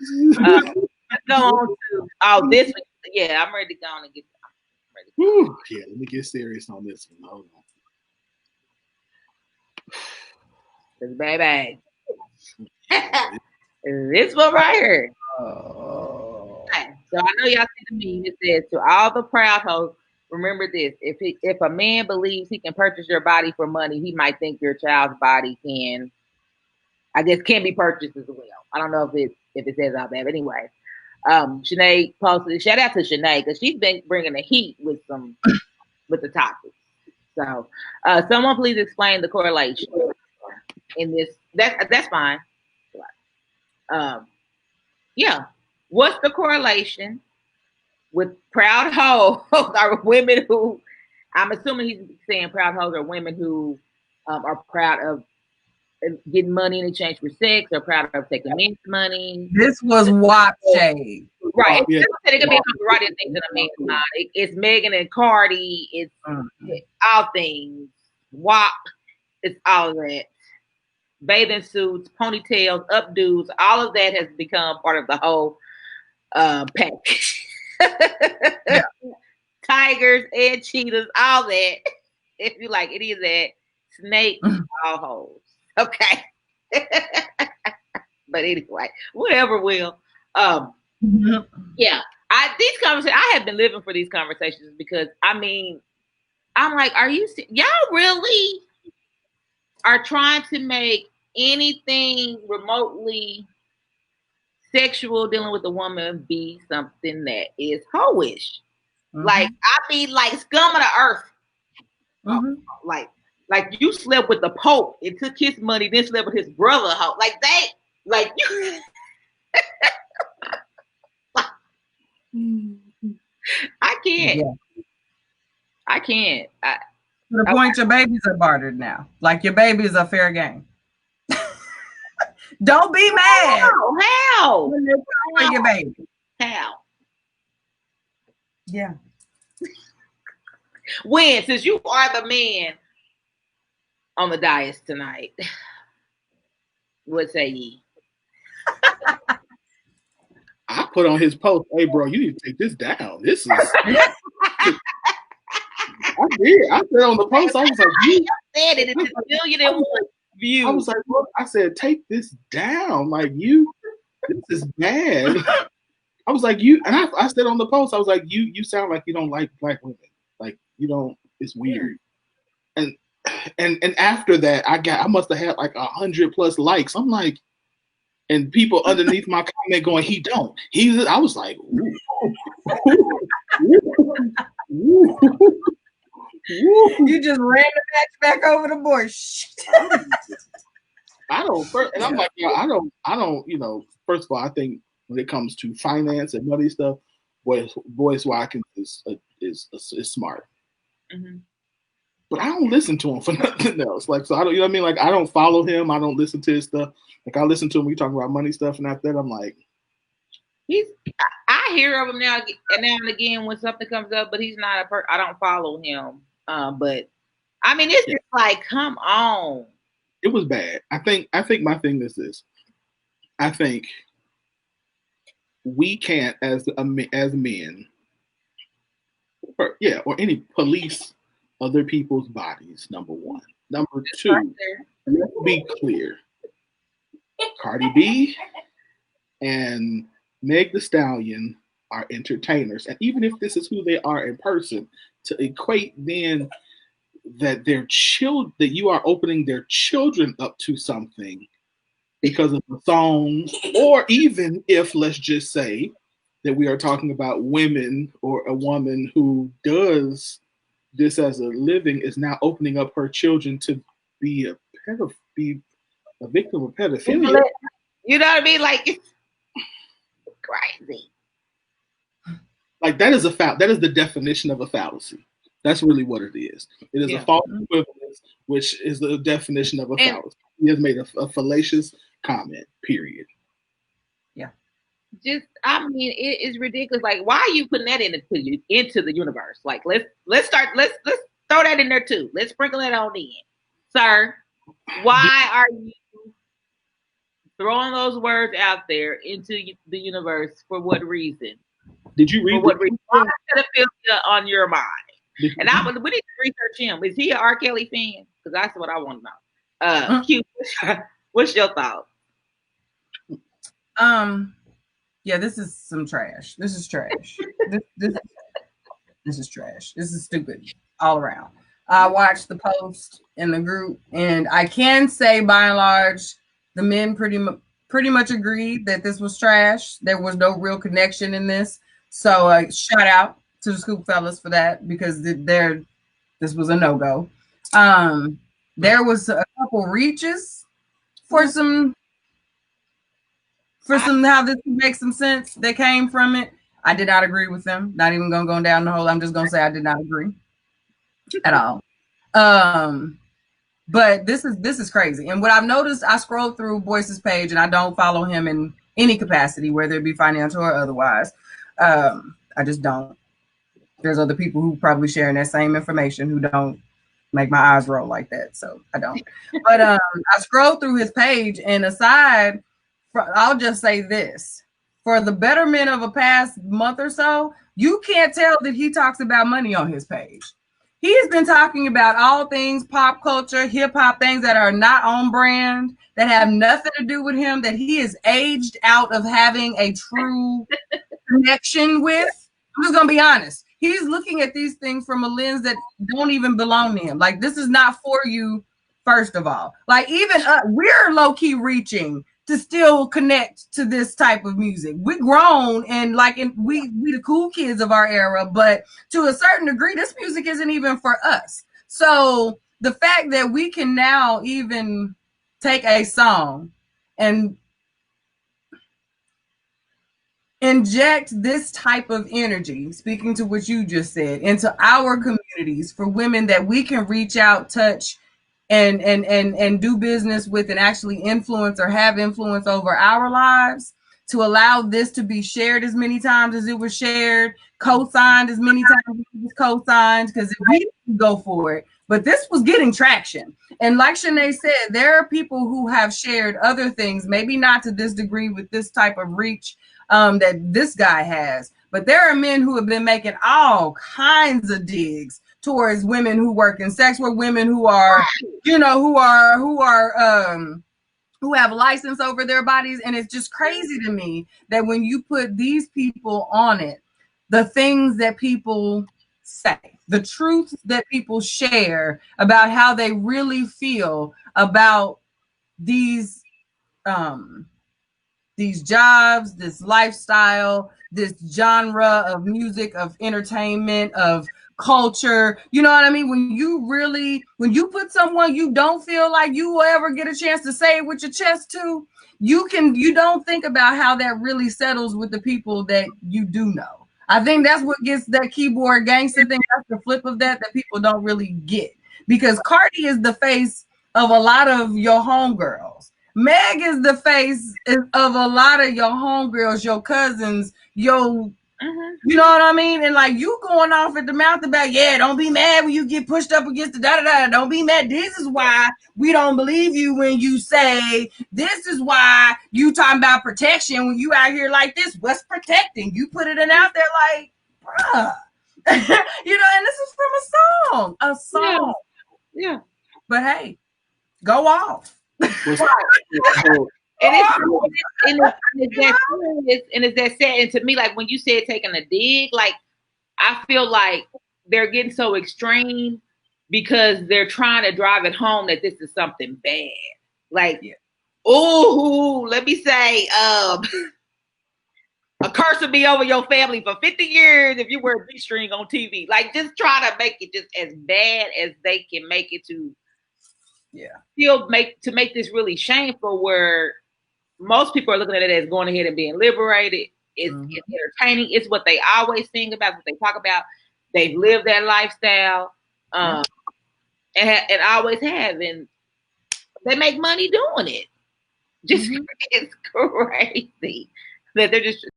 Let's go on to this. Yeah, I'm ready to go on and get. Yeah, let me get serious on this one. Hold on. Baby. This one right here. Okay, so I know y'all see the meme. It says, to all the proud hoes, remember this. If a man believes he can purchase your body for money, he might think your child's body can be purchased as well. I don't know if it says all that, but anyway. Shanae posted, shout out to Shanae, because she's been bringing the heat with the topics. So someone please explain the correlation in this. That's fine. Yeah. What's the correlation with proud hoes are women who, I'm assuming he's saying proud hoes are women who are proud of getting money in exchange for sex, or proud of taking men's money. This was WAP Shaming. Right. It could be a variety of things in a man's mind. It's Megan and Cardi. It's all things. WAP. It's all of that. Bathing suits, ponytails, updos, all of that has become part of the whole package. Yeah. Tigers and cheetahs, all that. If you like any of that, snakes, all hoes. Okay. But anyway, whatever will. Yeah. These conversations, I have been living for these conversations because I'm like, y'all really are trying to make anything remotely sexual dealing with a woman be something that is hoish. Like, like scum of the earth. Like you slept with the Pope and took his money, then slept with his brother. Like that, like you. I can't. Yeah. I can't. To the point your babies are bartered now. Like your babies are fair game. Don't be mad. How? When they're your baby. How? Yeah. When, since you are the man on the dais tonight, what say ye? I put on his post, hey bro, you need to take this down. This is I did. I said on the post, I was like, you said it, it's a million and one views. I was like, look, I said, take this down. Like this is bad. I was like, I said on the post, I was like, you sound like you don't like black women. Like you don't, it's weird. And after that, I must have had like 100+ likes. I'm like, and people underneath my comment going, he don't. I was like, ooh. You just ran the match back over the bush. I don't, first of all, I think when it comes to finance and money stuff, Boyce Watkins is smart. Mm-hmm. But I don't listen to him for nothing else. Like, so I don't, you know what I mean? Like, I don't follow him. I don't listen to his stuff. Like, I listen to him when we talk about money stuff, and after that, I'm like, I hear of him now and again when something comes up, but he's not I don't follow him. But I mean, it's just like, come on. It was bad. I think my thing is this. I think we can't, as men, or any police other people's bodies, number one. Number two, let's be clear. Cardi B and Meg Thee Stallion are entertainers. And even if this is who they are in person, to equate then that that you are opening their children up to something because of the songs, or even if, let's just say, that we are talking about women or a woman who does this as a living is now opening up her children to be a victim of pedophilia. You know what I mean? Like, it's crazy. Like, that is the definition of a fallacy. That's really what it is. It is a false equivalence, which is the definition of a fallacy. He has made a fallacious comment, period. Yeah. Just, I mean, it is ridiculous. Like, why are you putting that into the universe? Like, let's throw that in there too. Let's sprinkle that on in. Sir, why are you throwing those words out there into the universe for what reason? Did you read? For what reason? Why pedophilia on your mind? And we need to research him. Is he an R. Kelly fan? Because that's what I want to know. Q, what's your thought? Yeah, this is some trash. This is trash. This is trash. This is stupid all around. I watched the post in the group, and I can say by and large, the men pretty much agreed that this was trash. There was no real connection in this. So shout out to the Scoop fellas for that, because this was a no-go. There was a couple reaches for some how this makes some sense that came from it. I did not agree with them. Not even gonna go down the hole. I'm just gonna say I did not agree at all. But this is crazy. And what I've noticed, I scrolled through Boyce's page, and I don't follow him in any capacity, whether it be financial or otherwise. I just don't. There's other people who probably sharing that same information who don't make my eyes roll like that. So I don't. But I scrolled through his page, and aside from, I'll just say this. For the betterment of a past month or so, you can't tell that he talks about money on his page. He has been talking about all things pop culture, hip hop, things that are not on brand, that have nothing to do with him, that he is aged out of having a true connection with. I'm just going to be honest. He's looking at these things from a lens that don't even belong to him. Like, this is not for you, first of all. Like, even we're low-key reaching to still connect to this type of music. We grown, and we the cool kids of our era, but to a certain degree, this music isn't even for us. So the fact that we can now even take a song and inject this type of energy, speaking to what you just said, into our communities for women that we can reach out, touch, and do business with, and actually influence or have influence over our lives, to allow this to be shared as many times as it was shared, co-signed as many times as it was co-signed, because if we didn't go for it, but this was getting traction. And like Shanae said, there are people who have shared other things, maybe not to this degree with this type of reach that this guy has, but there are men who have been making all kinds of digs towards women who work in sex work, women who are, who have license over their bodies. And it's just crazy to me that when you put these people on it, the things that people say, the truth that people share about how they really feel about these jobs, this lifestyle, this genre of music, of entertainment, of culture, you know what I mean? When you put someone you don't feel like you will ever get a chance to say it with your chest to, you don't think about how that really settles with the people that you do know. I think that's what gets that keyboard gangster thing. That's the flip of that people don't really get, because Cardi is the face of a lot of your homegirls. Meg is the face of a lot of your homegirls, your cousins, your, you know what I mean? And like, you going off at the mouth about, yeah, don't be mad when you get pushed up against the da-da-da. Don't be mad. This is why we don't believe you when you say, this is why you talking about protection when you out here like this. What's protecting? You put it in out there like, bruh. You know, and this is from a song. Yeah. But hey, go off. And it's that sad. And to me, like when you said taking a dig, like I feel like they're getting so extreme because they're trying to drive it home that this is something bad. Like, oh, let me say, a curse will be over your family for 50 years if you wear a G-string on TV. Like, just try to make it just as bad as they can make it to. Still make this really shameful, where most people are looking at it as going ahead and being liberated. It's entertaining. It's what they always sing about, what they talk about. They've lived that lifestyle, and always have, and they make money doing it. Just it's crazy that they're just